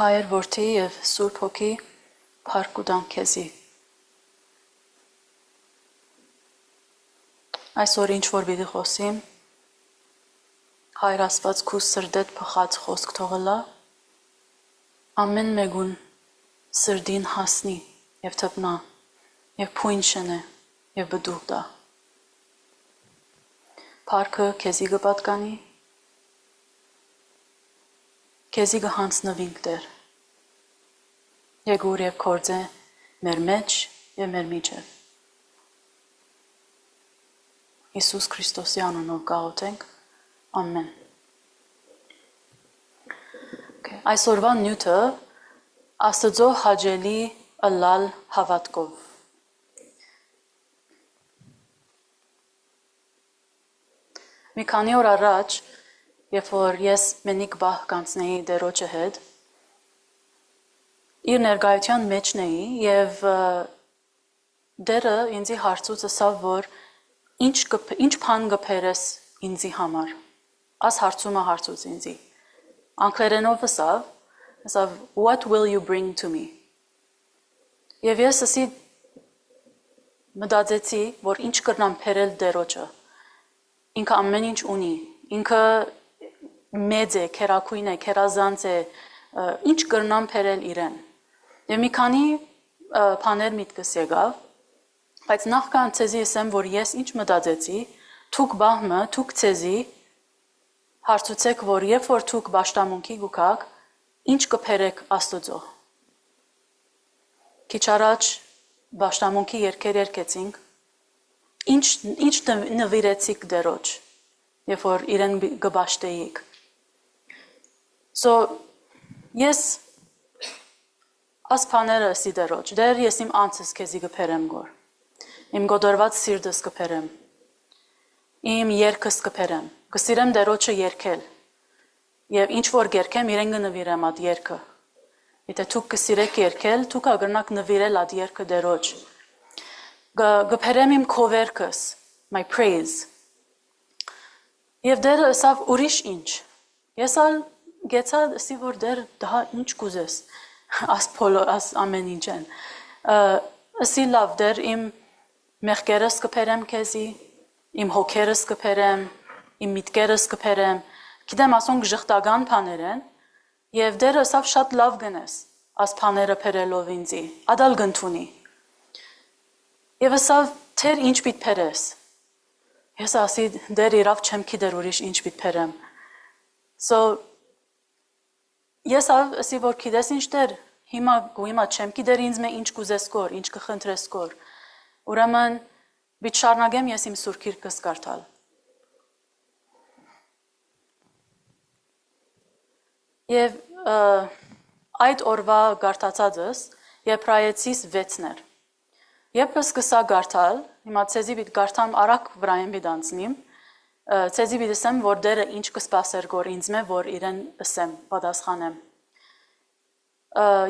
Հայր որդի և Սուրբ Հոգի փառք ու տանք քեզի։ Այսօր ինչ որ պիտի խոսիմ, Հայր Աստված քու սրտեդ փխած խոսք թողելա, ամեն մեկուն սրդին հասնի և թպնա, և փույն շնե, և բդուղ տա։ Փառքը քեզի կպատկանի, քեզի կհանձնվինք Տեր, եկուր և գործե մեր մեջ և մեր միջև։ Հիսուս Քրիստոսի անունով գաղութենք, ամեն։ Այսօրվա նյութը Աստծո հաճելի ըլլալ հավատքով։ Մի քանի օր առաջ, երբ որ ես մենիկ բահ կանցնեի Տերոջը հետ, իր ներկայության մեջն էի և Տերը ինձի հարցուց ասավ, որ ինչ բան կբերես ինձի համար։ Աս հարցումը հարցուց ինձի։ Անգլերենով ասավ, what will you bring to me? Եվ ես ասի մտածեցի, որ ինչ կրնամ բերել Տերոջը։ Ինքը ամեն ինչ ունի, ինքը մեծ է, քերակույն է, քերազանց է, ինչ կրնամ բերել իրեն։ Եվ մի քանի բաներ միտքս եկավ, բայց նախքան ցեզի ասեմ, որ ես ինչ մտածեցի, թուք բահմը, թուք ցեզի հարցուցեք, որ երբ որ թուք պաշտամունքի գուքաք, ինչ կբերեք Աստծո։ Քիչ առաջ պաշտամունքի երգեր երգեցինք, ինչ նվիրեցիք Տերոջ, երբ որ իրեն կպաշտեիք։ Ես աս բաները ասի Տերոջ, Տեր ես իմ անձս քեզի կբերեմ գոր, իմ գոդորված սիրտս կբերեմ, իմ երգս կբերեմ, կսիրեմ Տերոջը երգել, և ինչ որ երգեմ իրեն կնվիրեմ այդ երգը։ Եթե դուք կսիրեք երգել, դուք կգրնաք նվիրել այդ երգը Տերոջ։ Կբերեմ իմ քովերքս, my praise։ Եվ Տերը ասավ ուրիշ ինչ։ Ես գեցա ասի, որ Տեր դա ինչ կուզես, աս ամեն ինչ են։ Ասի լավ Տեր իմ մեղքերս կբերեմ քեզի, իմ հոգերս կբերեմ, իմ միտքերս կբերեմ, գիտեմ ասոնք ժխտական բաներ են, և Տերը ասավ շատ լավ գնես, աս բաները բերելով ինձի, ադալ գնդունի։ Եվ ասավ Տեր ինչ պիտ բերես։ Ես ասի Տեր իրավ չեմ գիտեր ուրիշ ինչ պիտ բերեմ։ Ես ասի որ գիտես ինչ Տեր, հիմա չեմ գիտեր ինձ մե ինչ կուզես կոր, ինչ կխնդրես կոր։ Ուրեմն պիտ շարունակեմ ես իմ Սուրբ Գիրքս կարդալ։ Եվ այդ օրվա կարդացածս Եբրայեցիս 6-ն էր։ Երբ սկսա կարդալ, հիմա ցեզի պիտ կարդամ արագ վրայեն պիտ անցնիմ, ցեզի պիտ ասեմ, որ Տերը ինչ կսպասեր գոր ինձ մե, որ իրեն ասեմ, պատասխանեմ։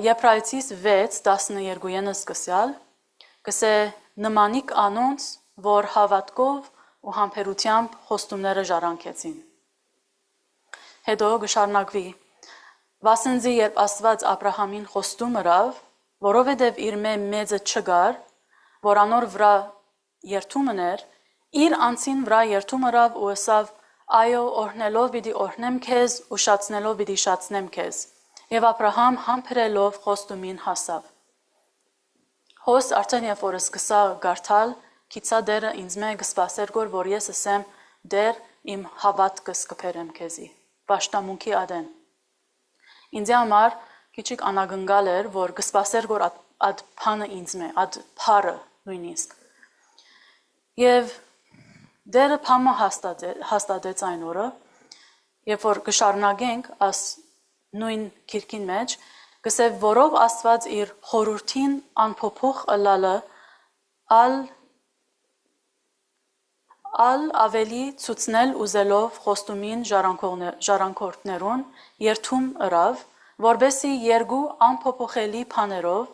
Եբրայեցիս 6:12-ն սկսյալ, կսե նմանիկ անոնց, որ հավատքով ու համբերությամբ խոստումները ժառանգեցին։ Հետո կշարունակվի, վասնզի երբ Աստված Աբրահամին խոստում ըրավ, որովհետև իր մե մեծը չգար, որ անոր վրա երթումն էր, իր անձին վրա երթում ըրավ ու ասավ, այո, օրհնելով պիտի օրհնեմ քեզ ու շացնելով պիտի շացնեմ քեզ։ Եվ Աբրահամ համբերելով խոստումին հասավ։ Հոս արդեն երբ որ սկսա կարդալ, գիտա Տերը ինձ մե կսպասեր գոր, որ ես ասեմ, Տեր իմ հավատքս կբերեմ քեզի, պաշտամունքի ադեն։ Ինձ համար քիչիկ անագնգալ էր, որ կսպասեր գոր այդ բանը ինձ մե, այդ փառը նույնիսկ։ Եվ Տերը փամը հաստատեց այն օրը, երբ որ կշարունակենք աս նույն գիրքին մեջ, կսե որով Աստված իր խորհրդին անփոփոխ ըլլալը ավելի ցուցնել ուզելով խոստումին ժառանգորդներուն երթում ըրավ, որբեսի երկու անփոփոխելի բաներով,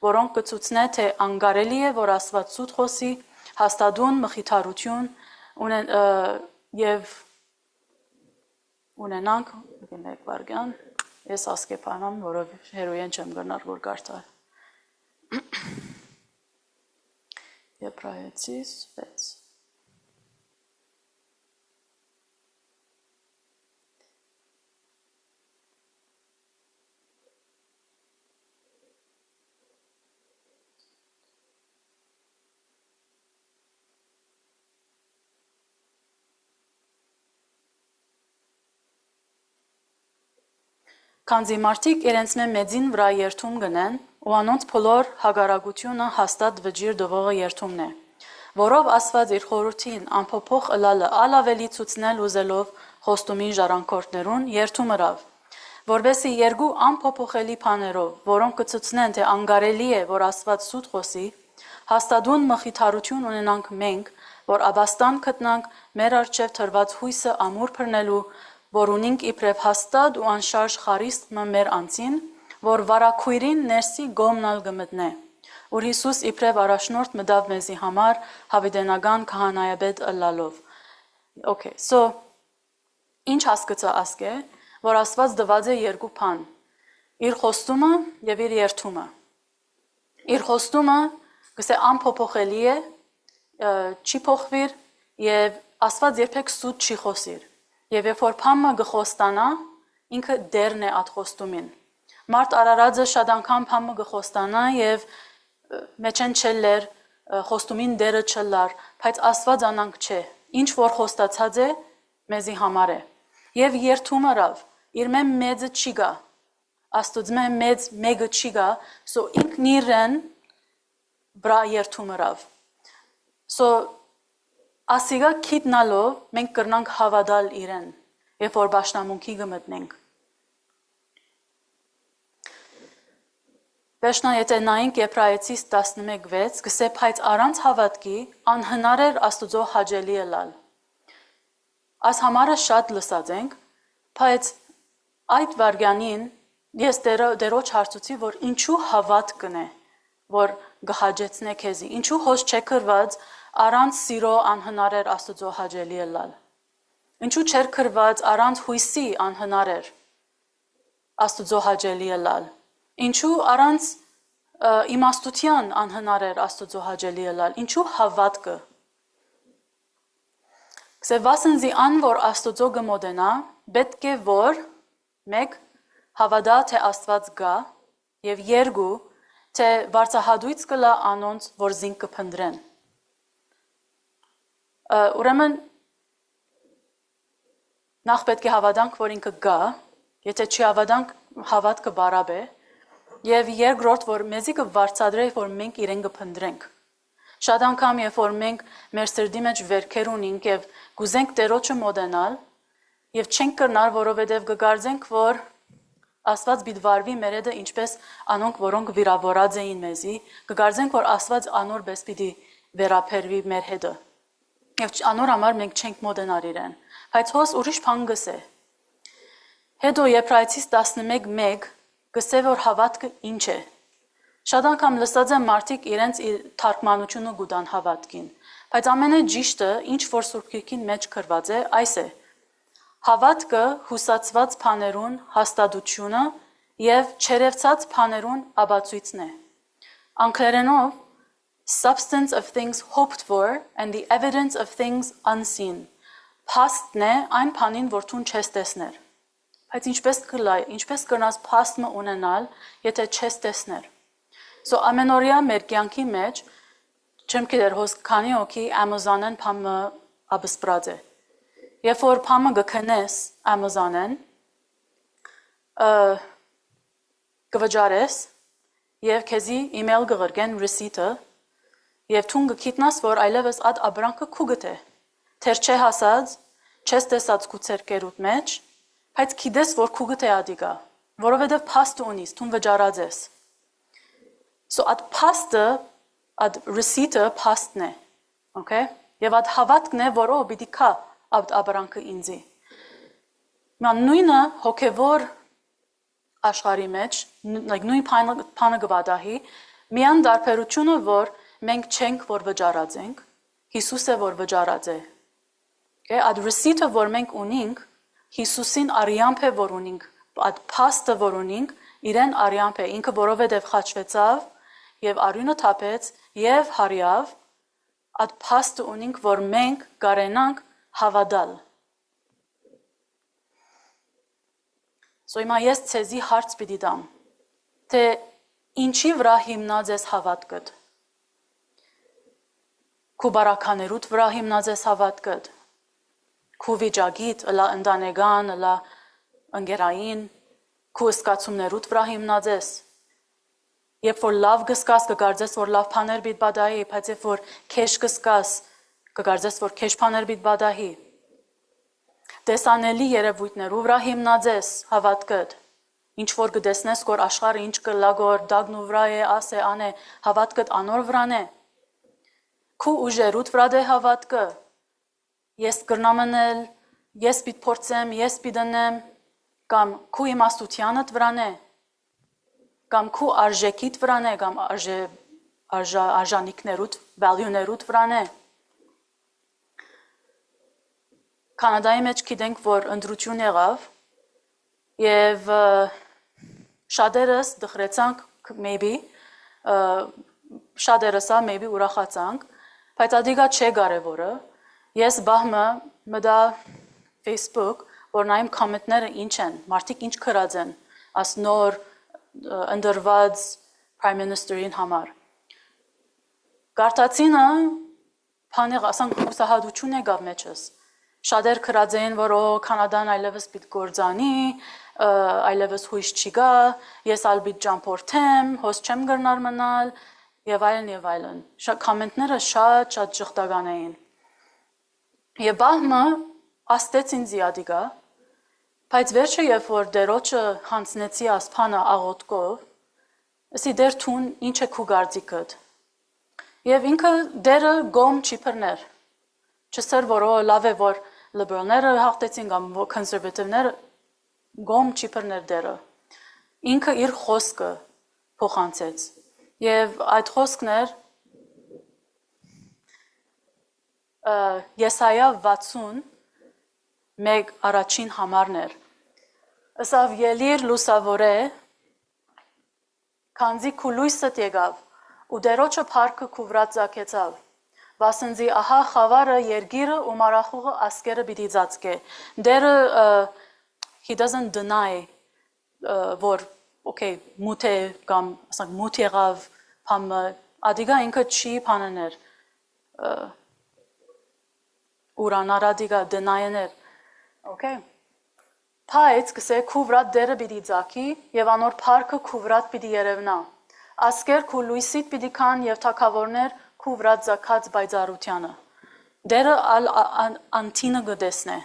որոնք կցուցնե, թե անկարելի է, որ Աստված սուտ խոսի, հաստատուն մխիթարություն և ունենանք, մեկ վարգյան, ես ասկեպանամ, որով հերոյեն չեմ գնար, որ գարտալ։ Եբրայեցիս 6 Քանզի մարդիկ իրենց մեծին վրա երթում գնեն, ու անոնց փոլոր հագարագությունը հաստատ վճիր դվողը երթումն է, որով ասված իր խորհրդին անփոփոխ ըլալը ալավելի ցուցնել ուզելով խոստումին ժառանգորդներուն երթում ըրավ, որբեսի երկու անփոփոխելի բաներով, որոնք կցուցնեն, թե անգարելի է, որ ասված սուտ խոսի, հաստատուն մխիթարություն ունենանք մենք, որ աբաստան գտնանք մեր առջև թրված հույսը ամուր բռնելու, որ ունինք իբրև հաստատ ու անշարժ խարիստ մեր անձին, որ վարակույրին ներսի գոմնալ գմտնե, որ Հիսուս իբրև առաջնորդ մտավ մեզի համար հավիտենական քահանայապետ ըլլալով։ Okay, so ինչ հասկացա ասկե, որ Աստված դված է երկու բան՝ իր խոստումը եւ իր երթումը։ Իր խոստումը գսե անփոփոխելի է, չի փոխվիր եւ Աստված երբեք սուտ չի խոսիր։ Եվ երբ որ բանը գխոստանա, ինքը դերն է այդ խոստումին։ Մարդ արարածը շատ անգամ բանը գխոստանա եւ մեջեն չելեր խոստումին դերը չլար, բայց Աստված անանք չէ։ Ինչ որ խոստացած է, մեզի համար է։ Եվ երթումը ռավ, իր մեծը չի գա։ Աստուծմե մեծ մեկը չի գա, so ինքն իրեն վրա երթումը ռավ։ So ասիգա քիտնալով մենք կրնանք հավատալ իրեն, երբ որ բաշնամունքի գմտնենք։ Վերջնա եթե նայենք Եբրայեցիս 11:6, գսե բայց առանց հավատքի անհնար էր Աստուծո հաճելի ըլալ։ Այս համարը շատ լսած ենք, բայց այդ վարյանին ես դերոջ հարցուցի, որ ինչու հավատքն է, որ գհաջեցնե քեզի, ինչու հոս չէ կրված առանց սիրո անհնար էր Աստուծո հաճելի ըլալ։ Ինչու չէր կրված առանց հույսի անհնար էր Աստուծո հաճելի ըլալ։ Ինչու առանց իմաստության անհնար էր Աստուծո հաճելի ըլալ։ Ինչու հավատքը։ Սևասնզի ան որ Աստուծո գմոդենա, պետք է որ մեկ հավատա թե Աստված գա եւ երկու թե վարծահատույց կլա անոնց որ զինք կփնդրեն։ Ուրեմն նախ պետք է հավատանք, որ ինքը գա, եթե չի հավատանք, հավատքը բարապ է, եւ երկրորդ, որ մեզի կվարծադրե, որ մենք իրեն կփնդրենք։ Շատ անգամ, երբ որ մենք մեր սրդի մեջ վերքեր ունենք եւ գուզենք Տերոջը մոդենալ եւ չենք կրնար, որովհետեւ կգարձենք, որ Աստված բիդվարվի մեր հետ ինչպես անոնք, որոնք վիրավորած էին մեզի, կգարձենք, որ Աստված անոր պես պիտի վերապերվի մեր հետ։ Եվ անոր համար մենք չենք մոդենար իրեն։ Բայց հոս ուրիշ բան գսե։ Հետո Եբրայեցիս 11:1 գսե, որ հավատքը ինչ է։ Շատ անգամ լսած եմ մարդիկ իրենց թարգմանությունը գուտան հավատքին, բայց ամենը ճիշտը, ինչ որ Սուրբ Գիրքին մեջ գրված է, այս է. հավատքը հուսացված բաներուն հաստատությունը եւ չերևցած բաներուն ապացույցն է։ Անգլերենով substance of things hoped for and the evidence of things unseen. Փաստն է այն բանին, որ դու չես տեսներ։ Բայց ինչպես կրնաս փաստը ունենալ, եթե չես տեսներ։ So ամենօրյա մեր կյանքի մեջ չեմ գիտեր հոս քանի օքի Amazon-ն փամը աբսպրած է։ Երբ որ փամը գքնես Amazon-ն կվճարես եւ քեզի email կգրկեն receipt-ը եւ դու գիտնաս որ այլևս այդ աբրանքը քու գտե։ Թեր չէ հասած, չես տեսած քուցերկերուտ մեջ, բայց գիտես որ քու գտե ադիգա, որովհետեւ փաստ ունիս, դու վճարած ես։ So at pasta, at receipt-ը փաստն է, okay? Եվ at հավատքն է, որ պիտի կա այդ աբրանքը ինձի։ Ման նույնը հոգևոր աշխարհի մեջ, նույն բանը կվատահի, միան դարբերությունը, որ մենք չենք, որ վճարած ենք, Հիսուսը որ վճարած է։ Okay? At receipt-ը, որ մենք ունենք, Հիսուսին արիամբ է, որ ունենք այդ փաստը որ ունենք իրեն արյամբ է ինքը որովհետև խաչվեցավ եւ արյունը թափեց եւ հարյավ այդ փաստը ունենք որ մենք կարենանք հավատալ Սոյմա ես ցեզի հարց պիտի տամ թե ինչի վրա հիմնած ես հավատքդ քու բարականերուդ վրա հիմնած ես հավատքդ քու վիճակիդ ըլա ընտանեկան ըլա ընկերային քու զգացումներուդ վրա հիմնած ես երբ որ լավ գսկաս կգարձես որ լավ բաներ պիտի բադահի բայց երբ որ քեշ գսկաս կգարձես որ քեշ բաներ պիտի բադահի տեսանելի երևույթներու վրա հիմնած ես հավատքդ ինչ որ կտեսնես որ աշխարհը ինչ կլա որ դագնու վրա է ասե անե հավատքդ անոր վրան է քու ուժերուդ վրա դե հավատքը ես կրնամնել ես պիտի փորձեմ ես պիտի դնեմ կամ քու իմաստությանդ վրան է կամ քու արժեքիդ վրան է կամ արժանիքներուդ value-ներուդ վրան է Կանադայի մեջ գիտենք որ ընտրություն եղավ եւ շատերս դխրեցանք maybe շատերս maybe ուրախացանք բայց ադիգա չէ կարևորը ես բահմը մտա Facebook որ նայեմ կոմենտները ինչ են մարդիկ ինչ գրած են աս նոր ընդրված prime minister-ին համար Գարտացինը բաներ ասանք հուսահատություն եկավ մեջս Շատեր գրած էին որ Կանադան այլևս պիտի գործանի այլևս հույս չկա ես ալ պիտի ճամփորդեմ հոս չեմ գնար մնալ եւ այլն կոմենտները շատ ճշտական էին եւ բահմը աստեց ինձ ադիգա բայց վերջը երբ որ դերոջը հանցնեցի ասփանը աղոտկով ասի դեր թուն ինչ է քու գարձիկդ եւ ինքը դերը գոմ չիփրներ չսեր որ լավ է որ liberalները հաղթեցին կամ conservative-ները գոմ չիփրներ դերը ինքը իր խոսքը փոխանցեց եւ այդ խոսքներ Եսայա 60 մեկ առաջին համարներ ըսավ ելիր լուսավորե քանզի քու լույսդ եկավ ու դերոջը փառքը քու վրա ծագեցավ Վասնզի ահա խավարը երգիրը ու մարախուղը ասկերը պիտի ծածկե դերը he doesn't deny որ okay մութ է կամ ասենք մութ եղավ փամը ադիգա ինքը չի փաններ ուրանարադիգա դնայներ okay Փայց կսե քու վրա դերը պիտի ծակի եւ անոր փառքը քու վրա պիտի երևնա ասկեր քու լույսիդ պիտի քան եւ թակավորներ քու վրա ծակած բայցարությանը դերը անտինը գտեսնե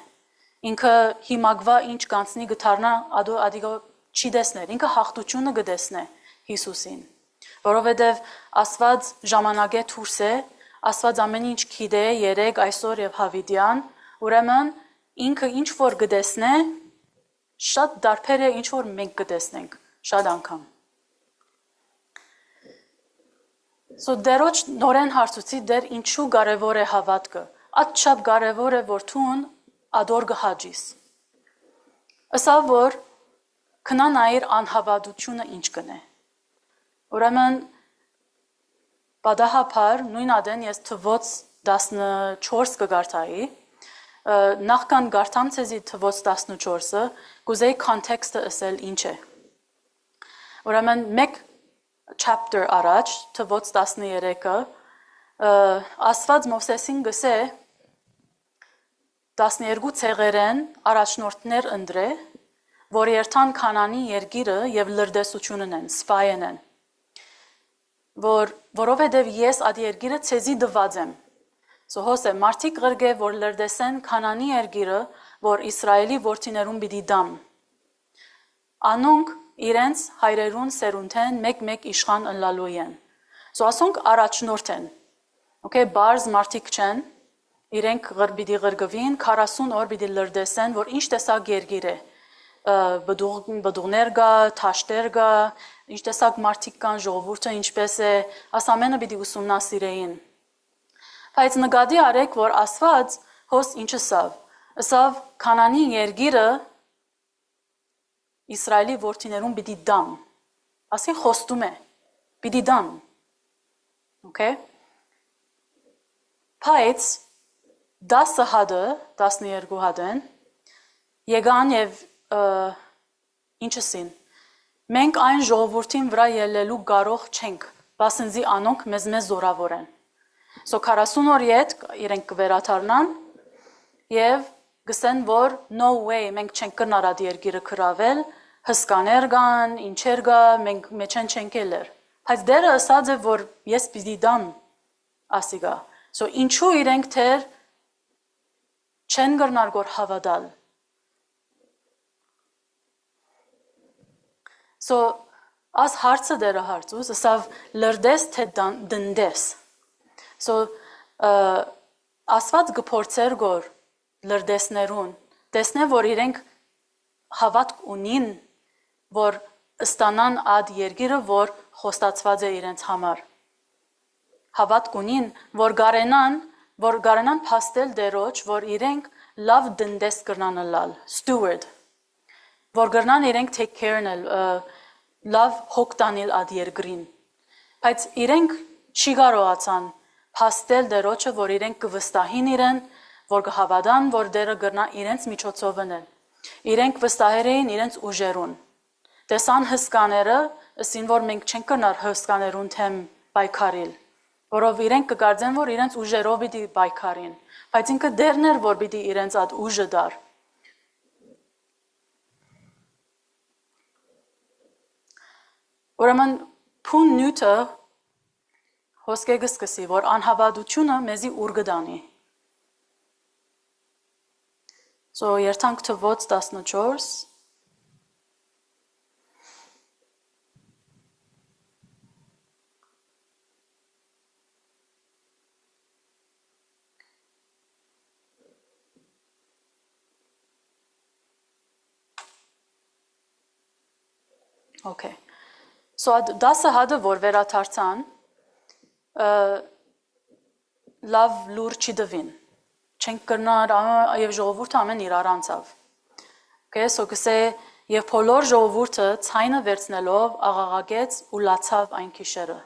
ինքը հիմագվա ինչ կանցնի գթարնա ադիգա չի դեսներ ինքը հաղթությունը գտեսնե Հիսուսին որովհետև Աստված ժամանակե դուրս է Աստված ամեն ինչ գիտե երեք այսօր եւ հավիտյան ուրեմն ինքը ինչ որ գտեսնե շատ դարբեր է ինչ որ մենք գտեսնենք շատ անգամ So դերոջ նորեն հարցուցի դեր ինչու կարևոր է հավատքը Ատչափ կարևոր է որ թուն ադոր գհաջիս Ասա որ քնանայր անհավատությունը ինչ կնե Ուրեմն Բադահապար նույն ադեն ես թվոց 14 կգարտայի նախքան գարտամ ցեզի թվոց 14-ը գուզեի կոնտեքստը ասել ինչ է Ուրեմն մեկ chapter առաջ թվոց 13-ը Աստված Մովսեսին գսե 12 ցեղերեն առաջնորդներ ընդրե որ երթան Կանանի երկիրը եւ լրտեսությունն են սպայեն են որովհետև ես այդ երկիրը ցեզի դված եմ Սոհոսե մարդիկ գրգե որ լրտեսեն Կանանի երկիրը որ Իսրայելի որդիներուն պիտի դամ Անոնք իրենց հայրերուն սերունթեն մեկ իշխան ըլլալու են ասոնք առաջնորդ են Okay բարձ մարդիկ չեն իրենք պիտի գրգվին 40 օր պիտի լրտեսեն որ ինչ տեսակ երկիր է բդուղներ գա թաշտեր գա ինչ տեսակ մարդիկ կան ժողովուրդը ինչպես է աս ամենը պիտի ուսումնասիրեին բայց նկատի արեք որ Աստված հոս ինչ ասավ Կանանի երկիրը Իսրայելի որդիներուն պիտի դամ։ Ասին խոստում է, պիտի դամ։ Okay? Բայց 10 հատը, 12 հատեն, եկան և ինչսին, մենք այն ժողովուրդին վրա ելելու կարող չենք, բասնզի անոնք մեզ զորավոր են։ So 40 օր ետ իրենք կվերաթարնան և գսեն, որ no way մենք չենք կրնար այդ երկիրը կրավել, հսկաներ կան, ինչեր կա, մենք մեջեն չենք ելեր։ Բայց դերը ասած է, որ ես պիտի դամ ասիգա։ So ինչու իրենք թեր չեն կրնար գոր հավատալ։ So աս հարցը դերը հարցուս, ասավ լրդես թե դնդես։ So ասված գփորձեր գոր լրդեսներուն, տեսնե, որ իրենք հավատք ունին, որ ստանան այդ երկիրը, որ խոստացված է իրենց համար։ Հավատք ունին, որ գարենան փաստել դերոջ, որ իրենք լավ դնդես կրնան լալ, steward, որ կրնան իրենք take care-նել, լավ հոգ տանել այդ երկրին։ Բայց իրենք չի կարողացան փաստել դերոջը, որ իրենք կվստահին իրեն, որ կհավատան, որ դերը կրնա իրենց միջոցով ընել։ Իրենք վստահեր էին իրենց ուժերուն։ Տեսան հսկաները, ասին, որ մենք չենք կրնար հսկաներուն թեմ պայքարիլ, որով իրենք կկարծեն, որ իրենց ուժերով պիտի պայքարին, բայց ինքը դերն էր, որ պիտի իրենց այդ ուժը դար։ Ուրեմն փուն նյութը հոսքե գսկսի, որ անհավատությունը մեզի ուր կդանի։ So երթանք թվոց 14 Okay. So 10 հատը, որ վերաթարցան, լավ լուր չի դվին։ Չենք կրնար և ժողովուրդը ամեն իրար անցավ։ Okay, so կսե և բոլոր ժողովուրդը ցայնը վերցնելով աղաղակեց ու լացավ այն քիշերը։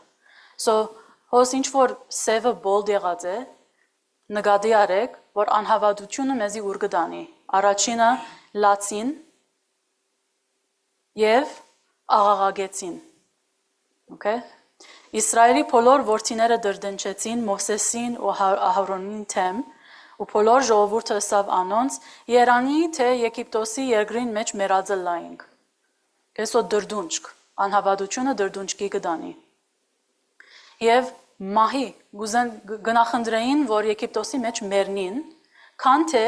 So հոս ինչ որ սևը բոլդ եղած է, նկատի արեք, որ անհավատությունը մեզի ուր կդանի։ Առաջինը լացին և աղաղակեցին։ Okay? Իսրայելի բոլոր որդիները դրդնչեցին Մովսեսին ու Ահարոնին թեմ, ու բոլոր ժողովուրդը ասավ անոնց, երանի թե Եգիպտոսի երկրին մեջ մեռածը լայինք։ Կեսո դրդունջք, անհավատությունը դրդունջքի կդանի։ Եվ մահի գնախնդրեին, որ Եգիպտոսի մեջ մեռնին, քան թե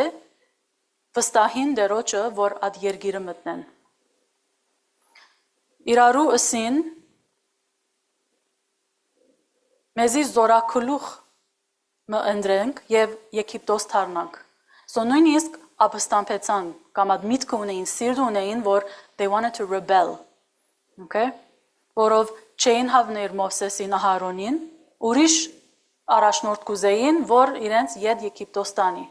վստահին դերոջը, որ այդ երկիրը մտնեն։ Իրարու ըսին մեզի զորակլուխ մը ընդրենք և Եգիպտոս թարնանք։ So նույնիսկ ապստամբեցան, կամ այդ միտքը ունեին, սիրտ ունեին, որ they wanted to rebel, okay? Որով չէին հավներ Մովսեսին Ահարոնին, ուրիշ առաջնորդ կուզեին, որ իրենց եդ Եգիպտոս տանի։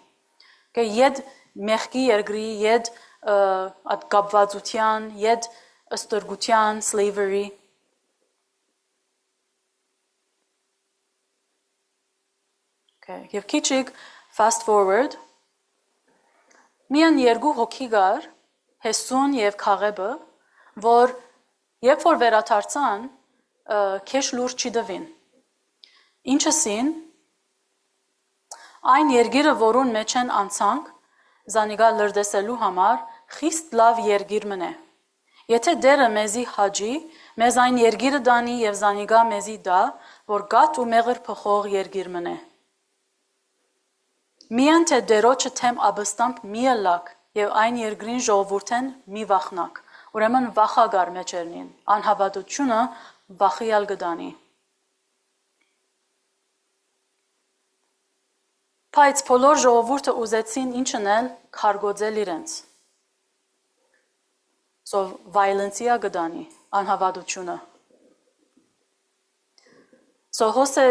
Okay? Եդ մեղքի երկրի, եդ այդ կապվածության, եդ ստրգության, slavery։ Okay. Եվ քիչիկ fast forward, միան երկու հոգի գար, Հեսուն և Քաղեբը, որ երբ որ վերաթարցան, քեշ լուր չի դվին։ Ինչսին, այն երգիրը, որուն մեջ են անցանք, զանիգա լրդեսելու համար, խիստ լավ երգիր մնե։ Եթե դերը մեզի հաջի, մեզ այն երգիրը դանի և զանիգա մեզի դա, որ գատ ու մեղր պխող երգիր մնե։ Միան թե դերոջը թեմ աբստամբ մի ըլակ և այն երգրին ժողովուրդեն մի վախնակ, ուրեմն վախագար մեջերնին, անհավատությունը վախիալ գդանի։ Բայց բոլոր ժողովուրդը ուզեցին ինչն էլ քարգոծել իրենց։ So violence-ը գդանի, անհավատությունը։ So հոսե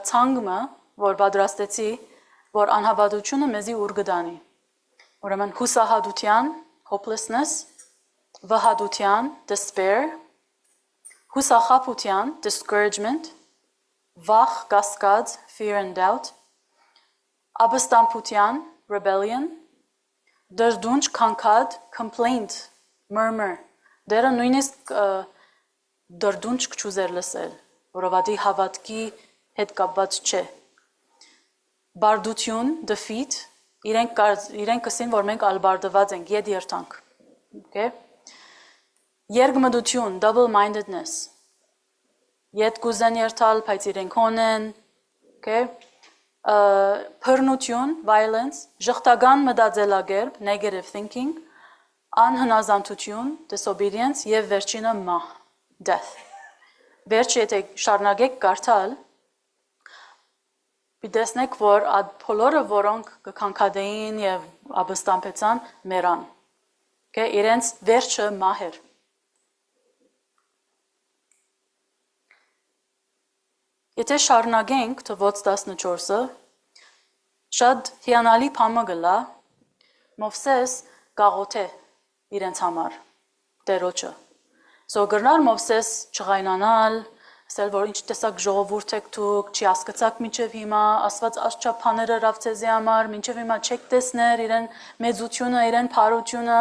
ցանգմը, որ պատրաստեցի, որ անհավատությունը մեզի ուր գդանի։ Ուրեմն հուսահատության, hopelessness, վհատության, despair, հուսախաբության, discouragement, վախ, կասկած, fear and doubt, ապստամբության, rebellion, դրդունջ, քանքադ, complaint, murmur, դերը նույնիսկ դրդունջ կչուզեր լսել, որովհետեւ հավատքի հետ կապված չէ, բարդություն, defeat, իրենք կսին, որ մենք ալբարդված ենք, ետ երթանք, okay? Երգմտություն, double-mindedness, ետ կուզեն երթալ, բայց իրենք հոնեն, okay? Բռնություն, violence, ժխտական մտածելակերպ, negative thinking, անհնազանդություն, disobedience եւ վերջինը մահ, death։ Վերջը եթե շարունակեք կարդալ, Պիտեսնեք, որ այդ բոլորը, որոնք կքանքադեին եւ ապստամբեցան մերան։ Okay, իրենց վերջը մահ էր։ Եթե շարունակենք թվոց 14-ը, շատ հիանալի բան գլա, Մովսես գաղութե իրենց համար, Տերոջը։ So գրնար Մովսես չղայնանալ, ասել, որ ինչ տեսակ ժողովուրդ եք դուք, չի հասկացաք մինչև հիմա, Աստված աշխապ բաները ռավ ցեզի համար, մինչև հիմա չեք տեսներ իրեն մեծությունը, իրեն փառությունը,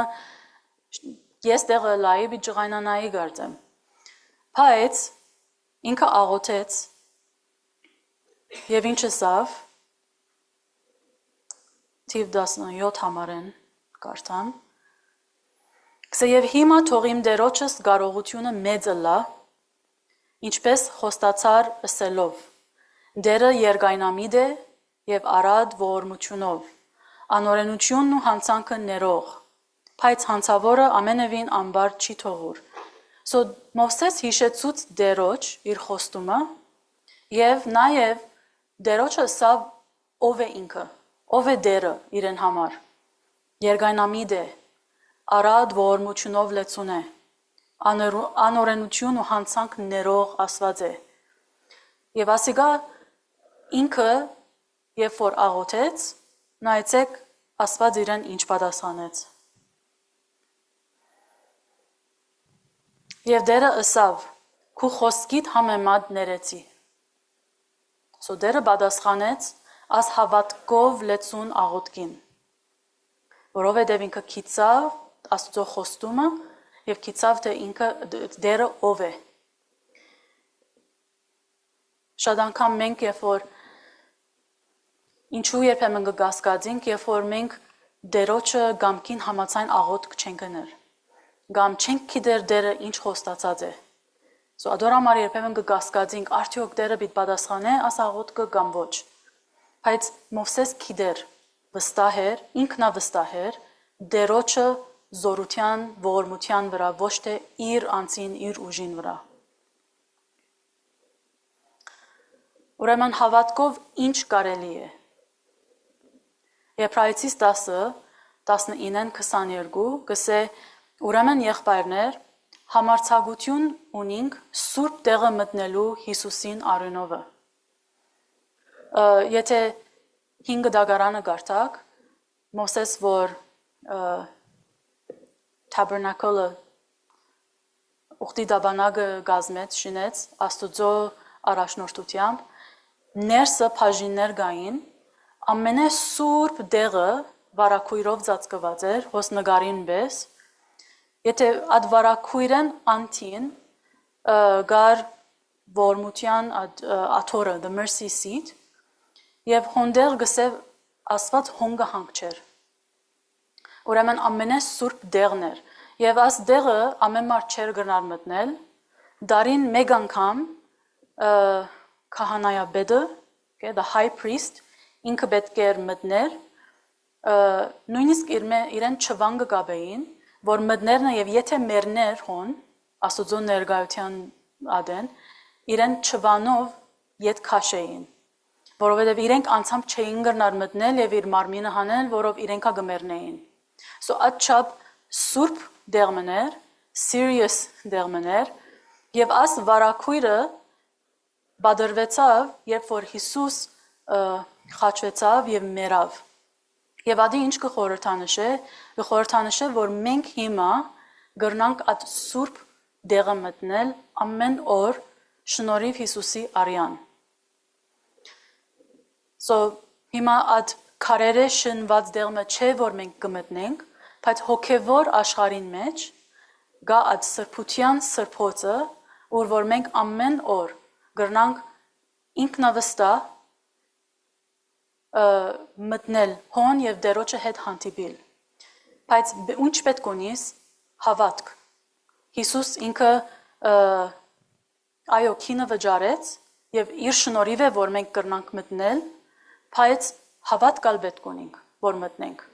ես տեղը լայի բի ջղայնանայի գարձեմ։ Բայց ինքը աղոթեց եւ ինչը սավ թիվ 17 համարեն կարդամ Կսե եւ հիմա թող իմ դերոջս կարողությունը մեծը լա ինչպես խոստացար ըսելով դերը երգայնամիտ է եւ արադ ողորմությունով անօրենությունն ու հանցանքը ներող բայց հանցավորը ամենևին ամբար չի թողուր So Մովսես հիշեցուց դերոջ իր խոստումը եւ նաեւ դերոջը սա ով է ինքը ով է դերը իրեն համար երգայնամիտ է արադ ողորմությունով լեցուն է անօրենություն ու հանցանք ներող Աստված է եւ ասիկա ինքը երբ որ աղոթեց նայեցեք Աստված իրեն ինչ պատասխանեց եւ դերը ըսավ քու խոսքիդ համեմատ ներեցի So դերը պատասխանեց աս հավատքով լեցուն աղոթքին որովհետեւ ինքը քիծավ Աստծո խոստումը եւ քիծավ թե ինքը դերը ով է Շատ անգամ մենք երբ որ ինչու երբեմն կգասկածենք երբ որ մենք դերոջը գամքին համացայն աղոթք չենք գներ գամ չենք գիտեր դերը ինչ խոստացած է So ադորամար երբեմն կգասկածենք արդյոք դերը պիտի պատասխանե աս աղոթքը կամ ոչ բայց Մովսես գիտեր վստահ էր ինքնավստահ էր դերոջը զորության ողորմության վրա ոչ թե իր անձին իր ուժին վրա Ուրեմն հավատքով ինչ կարելի է Եբրայեցիս 10:19-22 գսե ուրեմն եղբայրներ համարձակություն ունինք սուրբ տեղը մտնելու Հիսուսին արյունովը Եթե 5 դագարանը գարտակ Մովսես որ Tabernacle ուխտի դաբանագը գազմեց, շինեց, աստուծո առաջնորդությամբ, ներսը բաժիններ գային, ամենեսուրբ դեղը վարակույրով ծածկված էր, հոս նգարին պես, եթե այդ վարակույրեն անտին գար ողորմության աթորը, the mercy seat, եւ հոնդեղ գսև աստված հոնգը հանք չեր, ուրեմն ամենեսուրբ դեղն էր, Եվ աս դեղը ամեն մարդ չեր գնար մտնել, դարին մեկ անգամ քահանայապետը, the high priest, ինքը պետք էր մտներ, նույնիսկ իրեն չվան կգաբեին, որ մտներն եւ եթե մերներ հոն, աստուծո ներկայության ադեն, իրեն չվանով ետ քաշեին, որովհետեւ իրենք անցամբ չէին գնար մտնել եւ իր մարմինը հանել, որով իրենքա գմերնեին։ So աչապ սուրբ դերմներ, serious դերմներ, եւ աս վարակույրը բادرվեցավ, երբ որ Հիսուս խաչվեցավ եւ մերավ։ Եվ ադի ինչ կխորհրդանշե, որ մենք հիմա գրնանք այդ սուրբ դեղը մտնել ամեն օր շնորհիվ Հիսուսի արյան։ So հիմա այդ քարերը շնված դեղը չէ որ մենք կմտնենք, բայց հոգևոր աշխարհին մեջ գա այդ սրբության սրբոցը, որ մենք ամեն օր գրնանք ինքնավստահ մտնել հոն եւ դերոջը հետ հանդիպիլ։ Բայց ինչ պետք ունիս հավատք։ Հիսուս ինքը այո քինը վճարեց եւ իր շնորհիվ է որ մենք կրնանք մտնել, բայց հավատքալ պետք ունենք որ մտնենք։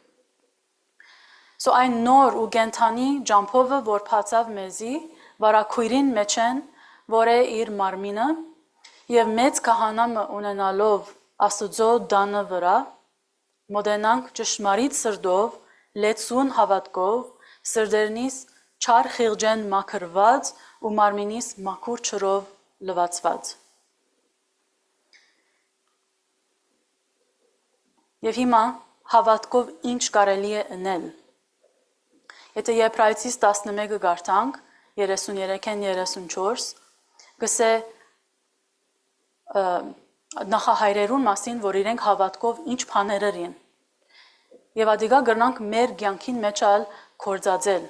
So այն նոր ու գենթանի ջամփովը որ փածավ մեզի վարակույրին մեջ են որ է իր մարմինը եւ մեծ քահանամը ունենալով Աստծո դանը վրա մոդենանք ճշմարիտ սրտով լեցուն հավատքով սրդերնից չար խիղճեն մաքրված ու մարմինից մաքուր ջրով լվացված։ Եվ հիմա հավատքով ինչ կարելի է անել։ Եթե Եբրայեցիս 11-ը գարտանք 33-ին 34 գսե նախահայրերուն մասին, որ իրենք հավատքով ինչ բաներեր են։ Եվ ադիգա գրնանք մեր կյանքին մեջ ալ կործածել։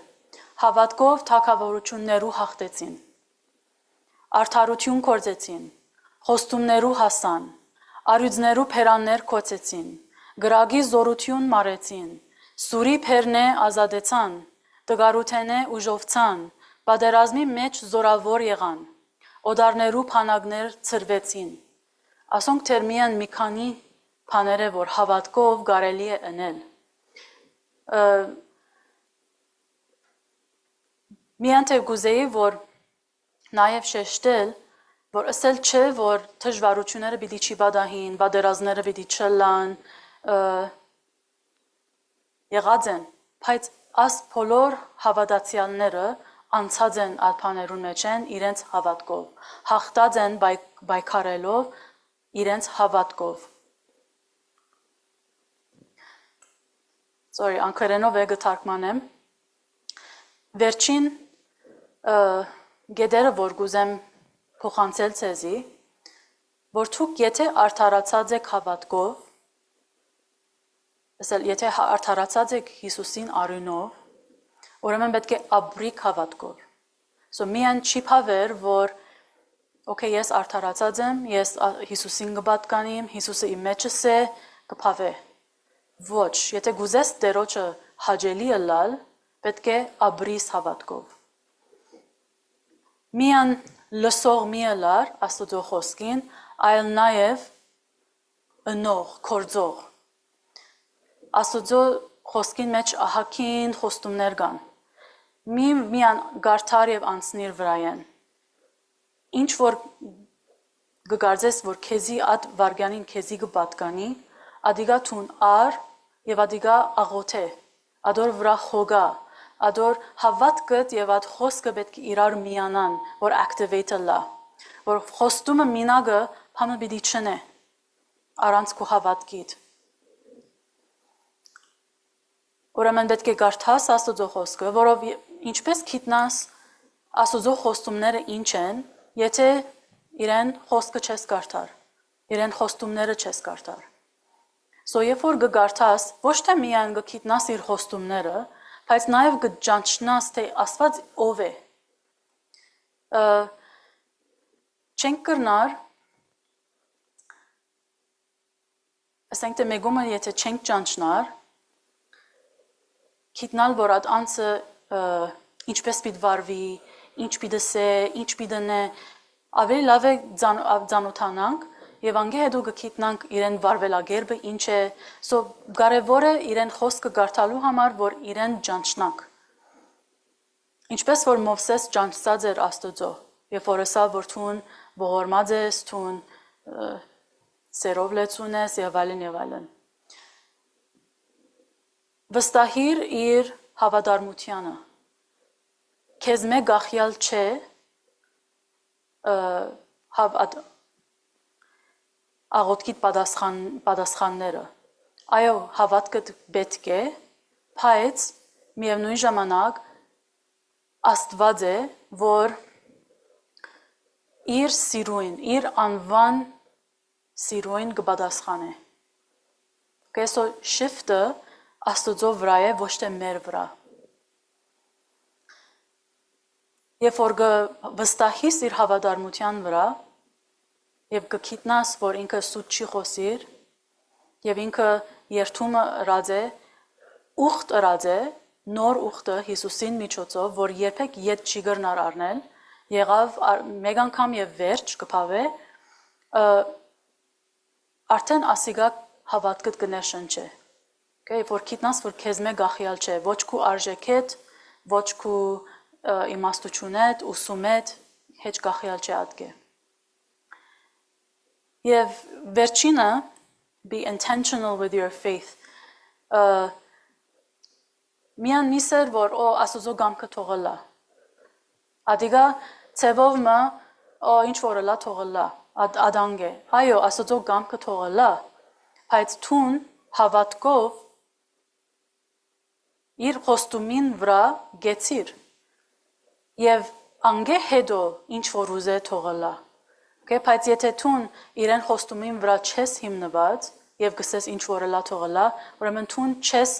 Հավատքով թագավորություններու հաղթեցին։ Արդարություն կործեցին, խոստումներու հասան, արյուծներու փերաններ կոծեցին, գրագի զորություն մարեցին, սուրի փերնե ազատեցան, տգարութենե ուժովցան, պատերազմի մեջ զորավոր եղան, օդարներու փանագներ ծրվեցին։ Ասոնք թերմիան մի քանի բաներ է որ հավատքով կարելի է անել։ Միան թե գուզեի որ նաև շեշտել որ ասել չէ որ դժվարությունները պիտի չի բադահին, պատերազմները պիտի չլան, եղած են, բայց աս բոլոր հավատացյալները անցած են այդ բաներուն մեջ են իրենց հավատքով, հաղթած են բայկարելով իրենց հավատքով։ Sorry, անգլերենով է գթարգմանեմ։ Վերջին գեդերը որ գուզեմ փոխանցել ցեզի, որ դուք եթե արդարացած եք հավատքով, ասել եթե արդարացած եք Հիսուսին արյունով, ուրեմն պետք է ապրիք հավատքով։ So միան չի փավեր որ Okay, ես արդարացած եմ, ես Հիսուսին կպատկանիմ, Հիսուսը իմ մեջս է, կփավե։ Ոչ, եթե գուզես դերոջը հաջելի ըլալ, պետք է ապրիս հավատքով։ Միան լսող մի ըլար Աստծո խոսքին, այլ նաև ընող, կործող։ Աստծո խոսքին մեջ ահագին խոստումներ կան։ Միան գարթար եւ անցնիր վրայեն։ Ինչ որ գգարձես որ քեզի այդ վարգյանին քեզի կպատկանի, ադիգա թուն ար եւ ադիգա աղոթե, ադոր վրա խոգա, ադոր հավատքդ եւ այդ խոսքը պետք է իրար միանան, որ activate լա, որ խոստումը մինագը համը պիտի չնե, առանց քո հավատքիդ։ Ուրեմն պետք է գարթաս Աստծո խոսքը, որով ինչպես գիտնաս Աստծո խոստումները ինչ են, եթե իրեն խոսքը չես կարդար, իրեն խոստումները չես կարդար։ So երբ որ գգարթաս, ոչ թե միայն գգիտնաս իր խոստումները, բայց նաև գճանչնաս թե Աստված ով է։ Չենք կրնար, ասենք թե մեգումը եթե չենք ճանչնար, գիտնալ որ այդ անձը ինչպես պիտի վարվի, ինչ պիտի սե, ինչ պիտի նե, ավելի լավ է ծանոթանանք եւ անգե հետո գիտնանք իրեն վարվելագերբը ինչ է, so կարևոր է իրեն խոսքը գարթալու համար, որ իրեն ճանչնանք։ Ինչպես որ Մովսես ճանչած էր Աստծո, երբ որ ասավ որ թուն ողորմած ես, թուն սերով լեցուն ես եւ այլն։ Վստահիր իր հավատարմությանը։ Քեզ մեկ գախյալ չէ աղոթքիդ պատասխանները։ Այո, հավատքդ պետք է, բայց միևնույն ժամանակ Աստված է, որ իր սիրույն, իր անվան սիրույն կպատասխանե։ Կեսո շիֆտը Աստծո վրա է, ոչ թե մեր վրա։ Երբ որ վստահիս իր հավատարմության վրա եւ կգիտնաս, որ ինքը սուտ չի խոսիր եւ ինքը երթումը ըրած է, ուխտ ըրած է, նոր ուխտը Հիսուսին միջոցով, որ երբեք ետ չի գրնար առնել, եղավ մեկ անգամ եւ վերջ կփավե, արդեն ասիգա հավատքդ կներշնչե։ Okay, որ գիտնաս, որ քեզ մեկ գախյալ չէ, ոչ քու արժեքետ, ոչ քու իմաստությունետ, ուսումետ, հեչ գախյալ չէ ատկե։ Եվ վերջինը, be intentional with your faith, միան միսեր, որ Աստծո գամքը թողելա։ Ադիգա ցևով մը ինչ որելա թողելա, ադանգ է։ Այո, Աստծո գամքը թողելա, բայց թուն հավատքով իր խոստումին վրա գեցիր եւ անգե հետո ինչ որ ուզե թողելա։ Okay, բայց եթե թուն իրեն խոստումին վրա չես հիմնված եւ գսես ինչ որելա թողելա, ուրեմն թուն չես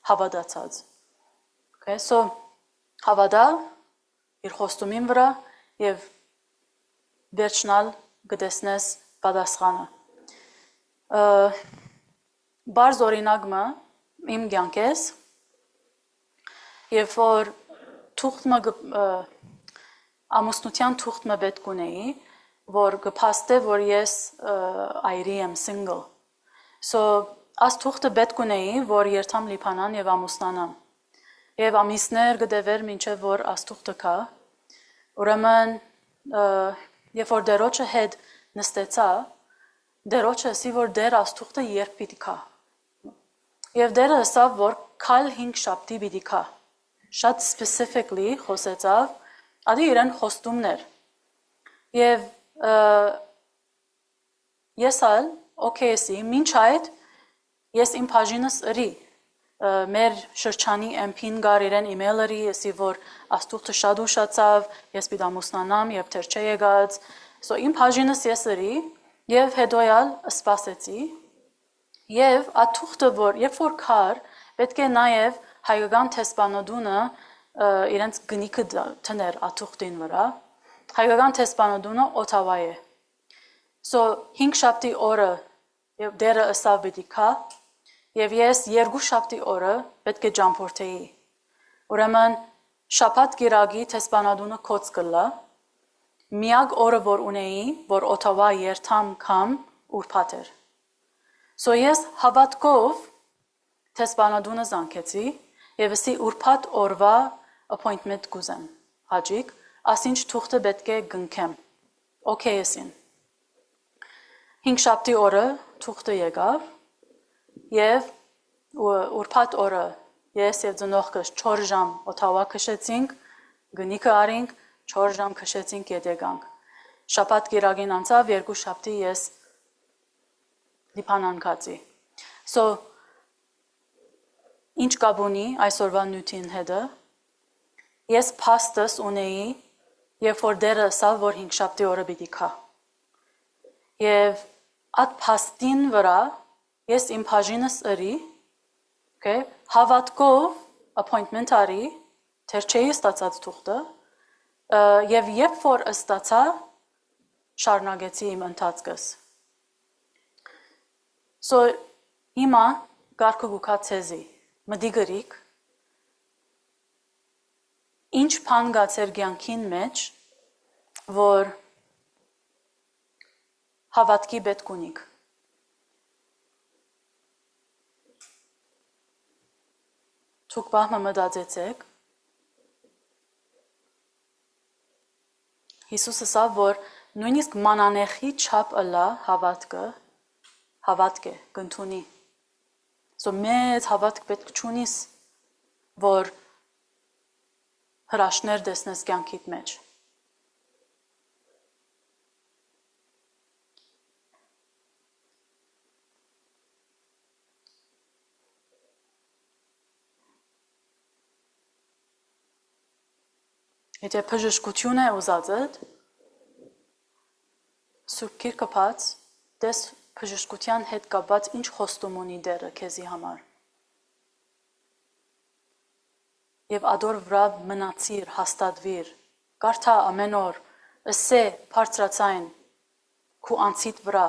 հավատացած։ Okay, so հավատա իր խոստումին վրա եւ վերջնալ գտեսնես պատասխանը։ Բարձ օրինակը իմ կյանքես երբ որ թուղթը ամուսնության թուղթը պետք ունեի, որ կփաստե, որ ես այրի եմ single։ So աս թուղթը պետք ունեի, որ երթամ լիփանան եւ ամուսնանամ։ Եվ ամիսներ գտևեր մինչև որ աս թուղթը կա։ Ուրեմն երբ որ դերոջը հետ նստեցա, դերոջը ասի որ դեր աս թուղթը երբ պիտի կա։ Եվ դերը ասավ որ քալ 5 շաբթի պիտի կա։ Շատ specifically խոսեցավ, ադի իրեն խոստումներ։ Եվ ես ալ օքեյսի մինչ այդ ես իմ բաժինս ըրի մեր շրջանի MP-ն գար իրեն email ըրի ասի որ աստուղթը շատ ուշացավ ես պիտի ամուսնանամ եւ թեր չէ եկած so իմ բաժինս ես ըրի եւ հետոյալ սպասեցի եւ աթուղթը որ երբ որ քար պետք է նաեւ հայկական տեսփանոդունը իրենց գնիկը տներ աթուղթին վրա հայկական տեսփանոդունը Օթավա է So 5 շաբթի օրը եւ դերը ըսավ պիտի կա եւ ես 2 շաբթի օրը պետք է ճամփորդեի ուրեմն շաբաթ գիրագի տեսփանադունը կոց կլա միակ օրը որ ունեի որ Օթավա երթամ կամ ուրբաթ էր So ես հավատքով տեսփանադունը զանգեցի եւ ասի ուրբաթ օրվա appointment կուզեմ հաջիկ ասինչ թուղթը պետք է գնքեմ Okay ասին 5 շաբթի օրը թուղթը եկավ եւ ուրբաթ օրը ես եւ ծնողքս 4 ժամ Օթավա քշեցինք գնիկը արինք 4 ժամ քշեցինք յետեգանք շաբաթ գիրագին անցավ 2 շաբթի ես դիփանանքացի So ինչ կապ ունի այսօրվա նյութին հետը ես փաստս ունեի երբ որ դերը ասավ որ 5 շաբթի օրը պիտի կա եւ At փաստին վրա ես իմ բաժինս ըրի, okay, հավատքով appointment արի, թեր չէի ստացած թուղթը, եւ երբ որ ստացա, շարունակեցի իմ ընթացքս։ So հիմա գարկը գուքա ցեզի, մդի գրիկ, ինչ բան գա ձեր կյանքին մեջ, որ հավատքի պետք ունիք։ Ցուկ բահմը մտածեցեք։ Հիսուսը ասավ, որ նույնիսկ մանանեխի չափ ըլա հավատք է, կընդունի։ So մեծ հավատք պետք չունիս, որ հրաշներ դեսնես կյանքիդ մեջ։ Եթե բժշկություն է ուզածդ, Սուրբ Գիրքը բաց, դες բժշկության հետ կապված ինչ խոստում ունի դերը քեզի համար։ Եվ ադոր վրա մնացիր, հաստատվիր, կարդա ամեն օր, ըսե բարձրացայն քու անցիդ վրա։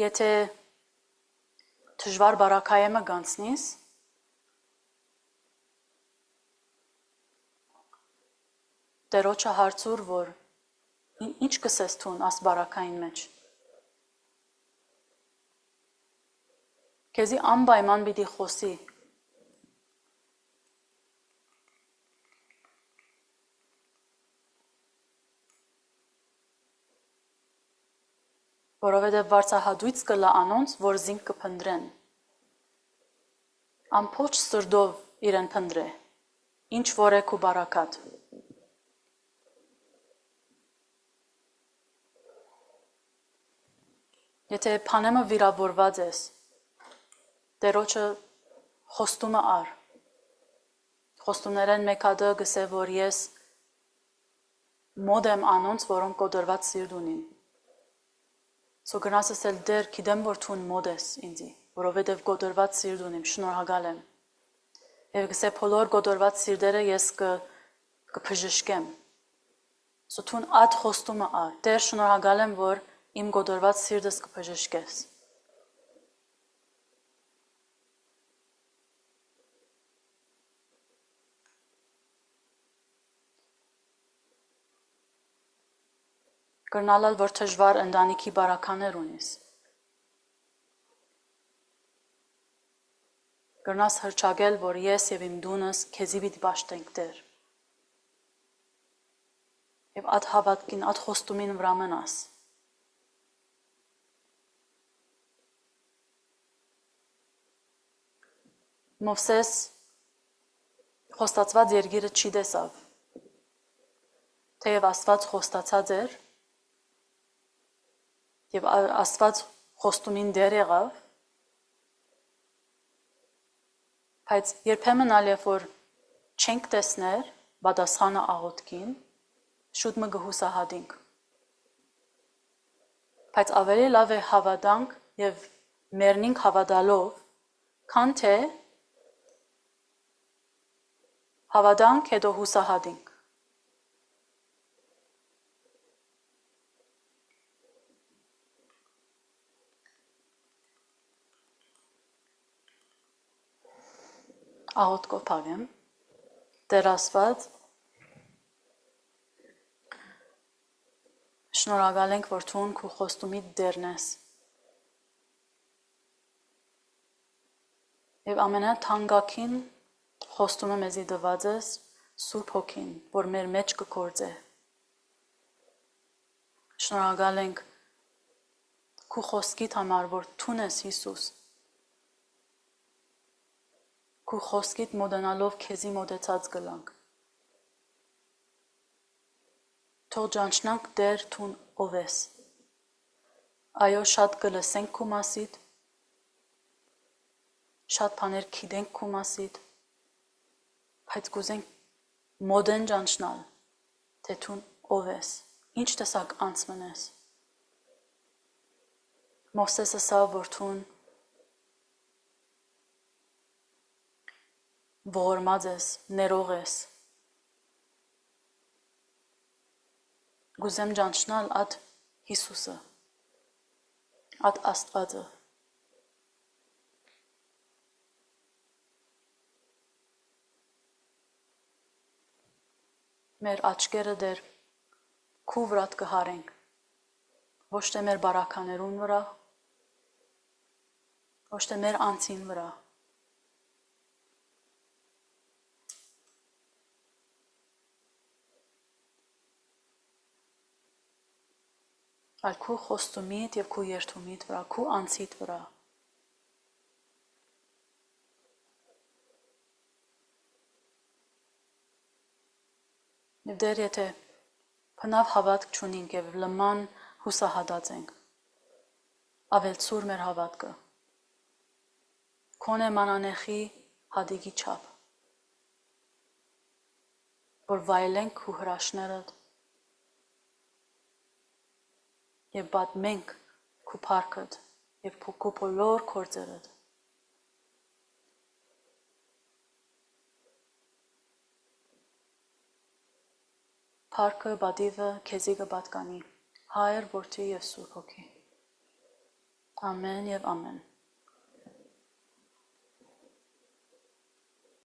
Եթե դժվար բարակայեմը գանցնիս, Տերոջը հարցուր, որ ինչ կսես թուն աս բարակային մեջ։ Քեզի անպայման պիտի խոսի։ Որովհետև վարձահատույց կլա անոնց, որ զինք կփնդրեն։ Ամբողջ սրդով իրեն փնդրե, ինչ որ է քու բարակատ։ Եթե փանեմը վիրավորված ես, Տերոջը խոստումը ար։ Խոստումներեն մեկ հատը գսե, որ ես մոդ եմ անոնց, որոնք կոդրված սիրտ ունին։ Սո գնաս ասել դեր, գիտեմ, որ թուն մոդ ես ինձի, որովհետև կոդրված սիրտ ունիմ, շնորհակալ եմ։ Եվ գսե բոլոր կոդրված սիրտերը ես կբժշկեմ։ Սո թուն ատ խոստումը ար։ Դեր շնորհակալ եմ, որ իմ կոդրված սիրտս կբժշկես։ Կրնալալ, որ դժվար ընտանիքի բարականեր ունիս։ Կրնաս հրճագել, որ ես և իմ դունս քեզի պիտի պաշտենք Տեր։ Եվ ատ հավատքին, ատ խոստումին վրա մնաս։ Մովսես խոստացված երկիրը չի տեսավ, թեև Աստված խոստացած էր, և Աստված խոստումին դեր եղավ, բայց երբեմն ալև, որ չենք տեսներ պատասխանը աղոթքին, շուտ մը կհուսահատենք։ Բայց ավելի լավ է հավատանք և մեռնինք հավատալով, քան թե հավատանք հետո հուսահատենք։ Աղոթքով փակեմ։ Տեր Աստված, շնորհակալ ենք, որ թուն քու խոստումիդ դերն ես։ Եվ ամենաթանկագին խոստումը մեզի տված ես Սուրբ Հոգին, որ մեր մեջ կգործե։ Շնորհակալ ենք քու խոսքիդ համար, որ թուն ես Հիսուս։ Քու խոսքիդ մոտենալով քեզի մոտեցած կլանք։ Թող ճանչնանք Տեր թուն ով ես։ Այո, շատ կլսենք քու մասիդ, շատ բաներ գիտենք քու մասիդ, բայց կուզենք մոդեն ճանչնալ, թե թուն ով ես, ինչ տեսակ անցմն ես։ Մովսեսը սա, որ թուն ողորմած ես, ներող ես։ Գուզեմ ճանչնալ ատ Հիսուսը, ատ Աստվածը։ Մեր աչկերը դեր քու վրատ կհարենք, ոչ թե մեր բարականերուն վրա, ոչ թե մեր անցին վրա։ Այլ քու խոստումիդ և քու երդումիդ վրա, քու անցիդ վրա։ Եվ դեր եթե բնավ հավատք չունենք և լման հուսահատած ենք, ավելցուր մեր հավատքը, քոնե մանանեխի հադիգի չափ, որ վայելենք քու հրաշներդ եւ պատմենք քու փառքդ եւ քու բոլոր գործերդ։ Փառքը բադիվը քեզի կպատկանի, Հայր, Որդի եւ Սուրբ Հոգի։ Ամեն եւ ամեն։